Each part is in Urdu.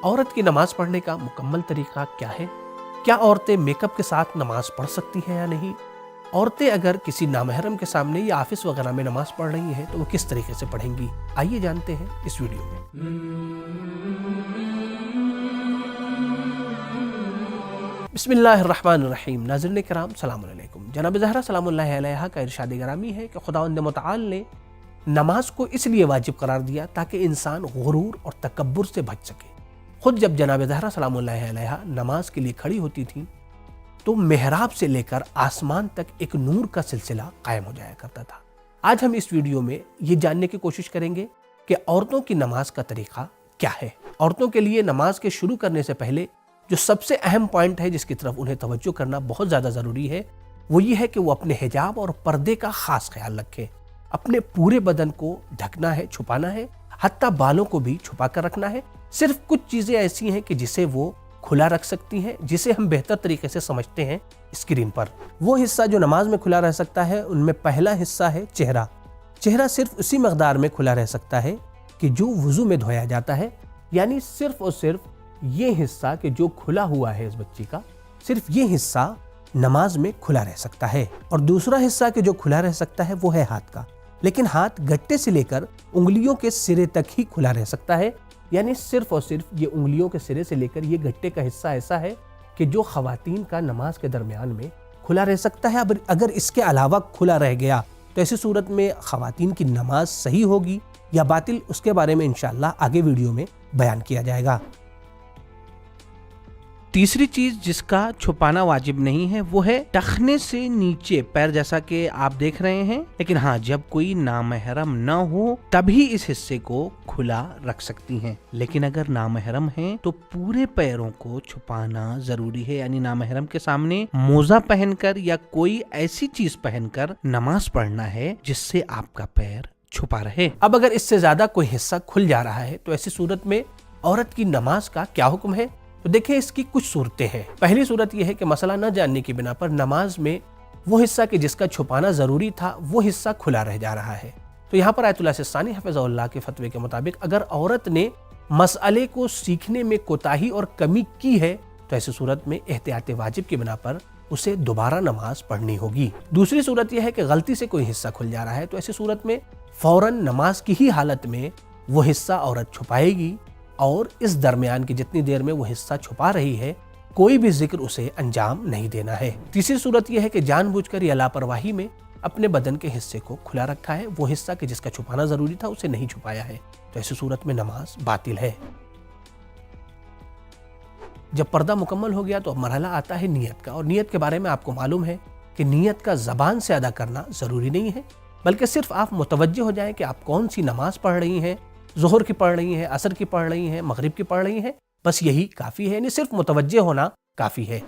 عورت کی نماز پڑھنے کا مکمل طریقہ کیا ہے؟ کیا عورتیں میک اپ کے ساتھ نماز پڑھ سکتی ہیں یا نہیں؟ عورتیں اگر کسی نامحرم کے سامنے یا آفس وغیرہ میں نماز پڑھ رہی ہیں تو وہ کس طریقے سے پڑھیں گی؟ آئیے جانتے ہیں اس ویڈیو میں۔ بسم اللہ الرحمن الرحیم۔ ناظرین کرام سلام علیکم۔ جناب زہرا سلام اللہ علیہا کا ارشاد گرامی ہے کہ خداوند متعال نے نماز کو اس لیے واجب قرار دیا تاکہ انسان غرور اور تکبر سے بچ سکے۔ خود جب جناب زہرا سلام اللہ علیہا نماز کے لیے کھڑی ہوتی تھی تو محراب سے لے کر آسمان تک ایک نور کا سلسلہ قائم ہو جایا کرتا تھا۔ آج ہم اس ویڈیو میں یہ جاننے کی کوشش کریں گے کہ عورتوں کی نماز کا طریقہ کیا ہے۔ عورتوں کے لیے نماز کے شروع کرنے سے پہلے جو سب سے اہم پوائنٹ ہے جس کی طرف انہیں توجہ کرنا بہت زیادہ ضروری ہے وہ یہ ہے کہ وہ اپنے حجاب اور پردے کا خاص خیال رکھیں۔ اپنے پورے بدن کو ڈھکنا ہے، چھپانا ہے، حتیٰ بالوں کو بھی چھپا کر رکھنا ہے۔ صرف کچھ چیزیں ایسی ہیں کہ جسے وہ کھلا رکھ سکتی ہیں، جسے ہم بہتر طریقے سے سمجھتے ہیں اسکرین پر۔ وہ حصہ جو نماز میں کھلا رہ سکتا ہے ان میں پہلا حصہ ہے چہرہ۔ چہرہ صرف اسی مقدار میں کھلا رہ سکتا ہے کہ جو وضو میں دھویا جاتا ہے، یعنی صرف اور صرف یہ حصہ کہ جو کھلا ہوا ہے اس بچی کا، صرف یہ حصہ نماز میں کھلا رہ سکتا ہے۔ اور دوسرا حصہ کہ جو کھلا رہ سکتا ہے وہ ہے ہاتھ کا، لیکن ہاتھ گٹے سے لے کر انگلیوں کے سرے تک ہی کھلا رہ سکتا ہے، یعنی صرف اور صرف یہ انگلیوں کے سرے سے لے کر یہ گٹے کا حصہ ایسا ہے کہ جو خواتین کا نماز کے درمیان میں کھلا رہ سکتا ہے۔ اگر اس کے علاوہ کھلا رہ گیا تو ایسی صورت میں خواتین کی نماز صحیح ہوگی یا باطل، اس کے بارے میں انشاءاللہ آگے ویڈیو میں بیان کیا جائے گا۔ تیسری چیز جس کا چھپانا واجب نہیں ہے وہ ہے ٹخنے سے نیچے پیر، جیسا کہ آپ دیکھ رہے ہیں، لیکن ہاں جب کوئی نامحرم نہ ہو تبھی اس حصے کو کھلا رکھ سکتی ہیں، لیکن اگر نامحرم ہیں تو پورے پیروں کو چھپانا ضروری ہے، یعنی نامحرم کے سامنے موزہ پہن کر یا کوئی ایسی چیز پہن کر نماز پڑھنا ہے جس سے آپ کا پیر چھپا رہے۔ اب اگر اس سے زیادہ کوئی حصہ کھل جا رہا ہے تو ایسی صورت میں عورت کی نماز کا کیا حکم ہے؟ تو دیکھیں اس کی کچھ صورتیں ہیں۔ پہلی صورت یہ ہے کہ مسئلہ نہ جاننے کی بنا پر نماز میں وہ حصہ کہ جس کا چھپانا ضروری تھا وہ حصہ کھلا رہ جا رہا ہے۔ تو یہاں پر آیت اللہ سستانی حفظہ اللہ کے فتوے کے مطابق اگر عورت نے مسئلے کو سیکھنے میں کوتاہی اور کمی کی ہے تو ایسی صورت میں احتیاط واجب کی بنا پر اسے دوبارہ نماز پڑھنی ہوگی۔ دوسری صورت یہ ہے کہ غلطی سے کوئی حصہ کھل جا رہا ہے تو ایسی صورت میں فوراً نماز کی ہی حالت میں وہ حصہ عورت چھپائے گی، اور اس درمیان کی جتنی دیر میں وہ حصہ چھپا رہی ہے کوئی بھی ذکر اسے انجام نہیں دینا ہے۔ تیسری صورت یہ ہے کہ جان بوجھ کر یا لاپرواہی میں اپنے بدن کے حصے کو کھلا رکھا ہے، وہ حصہ کہ جس کا چھپانا ضروری تھا اسے نہیں چھپایا ہے، تو ایسی صورت میں نماز باطل ہے۔ جب پردہ مکمل ہو گیا تو اب مرحلہ آتا ہے نیت کا، اور نیت کے بارے میں آپ کو معلوم ہے کہ نیت کا زبان سے ادا کرنا ضروری نہیں ہے، بلکہ صرف آپ متوجہ ہو جائیں کہ آپ کون سی نماز پڑھ رہی ہیں، ظہر کی پڑھ رہی ہیں، عصر کی پڑھ رہی ہیں، مغرب کی پڑھ رہی ہیں، بس یہی کافی ہے، یعنی صرف متوجہ ہونا کافی ہے۔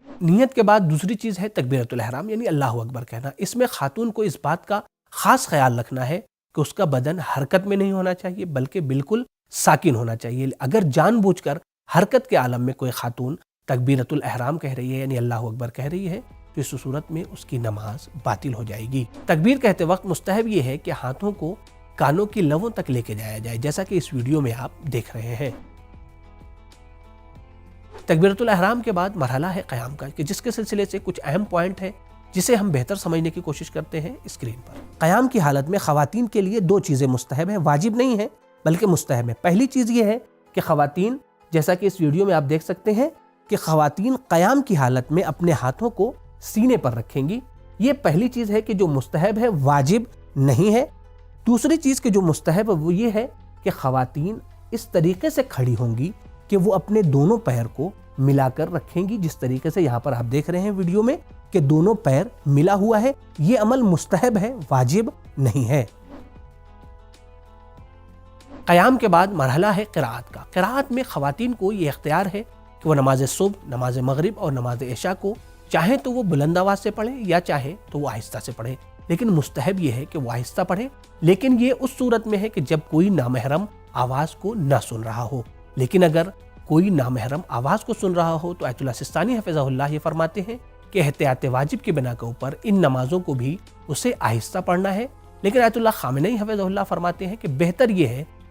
نیت کے بعد دوسری چیز ہے تکبیرۃ الاحرام، یعنی اللہ اکبر کہنا۔ اس میں خاتون کو اس بات کا خاص خیال رکھنا ہے کہ اس کا بدن حرکت میں نہیں ہونا چاہیے بلکہ بالکل ساکن ہونا چاہیے۔ اگر جان بوجھ کر حرکت کے عالم میں کوئی خاتون تکبیرۃ الاحرام کہہ رہی ہے، یعنی اللہ اکبر کہہ رہی ہے، تو اس صورت میں اس کی نماز باطل ہو جائے گی۔ تکبیر کہتے وقت مستحب یہ ہے کہ ہاتھوں کو کانوں کی لووں تک لے کے جایا جائے، جیسا کہ اس ویڈیو میں آپ دیکھ رہے ہیں۔ تکبیرۃ الاحرام کے بعد مرحلہ ہے قیام کا، کہ جس کے سلسلے سے کچھ اہم پوائنٹ ہے جسے ہم بہتر سمجھنے کی کوشش کرتے ہیں اسکرین پر۔ قیام کی حالت میں خواتین کے لیے دو چیزیں مستحب ہیں، واجب نہیں ہے بلکہ مستحب ہے۔ پہلی چیز یہ ہے کہ خواتین، جیسا کہ اس ویڈیو میں آپ دیکھ سکتے ہیں، کہ خواتین قیام کی حالت میں اپنے ہاتھوں کو سینے پر رکھیں گی۔ یہ پہلی چیز ہے کہ جو مستحب ہے، واجب نہیں ہے۔ دوسری چیز کہ جو مستحب ہے وہ یہ ہے کہ خواتین اس طریقے سے کھڑی ہوں گی کہ وہ اپنے دونوں پیر کو ملا کر رکھیں گی، جس طریقے سے یہاں پر آپ دیکھ رہے ہیں ویڈیو میں کہ دونوں پیر ملا ہوا ہے۔ یہ عمل مستحب ہے، واجب نہیں ہے۔ قیام کے بعد مرحلہ ہے قراءت کا۔ قراءت میں خواتین کو یہ اختیار ہے کہ وہ نماز صبح، نماز مغرب اور نماز عشاء کو چاہیں تو وہ بلند آواز سے پڑھیں یا چاہیں تو وہ آہستہ سے پڑھیں، لیکن مستحب یہ ہے کہ وہ آہستہ پڑھیں، لیکن یہ اس صورت میں ہے کہ جب کوئی نامحرم آواز کو نہ سن رہا ہو۔ لیکن اگر کوئی نامحرم آواز کو سن رہا ہو تو آیت اللہ سستانی حفظہ اللہ یہ فرماتے ہیں کہ احتیاط واجب کی بنا کے اوپر ان نمازوں کو بھی اسے آہستہ پڑھنا ہے، لیکن آیت اللہ خامنئی حفظہ اللہ فرماتے ہیں کہ بہتر یہ ہے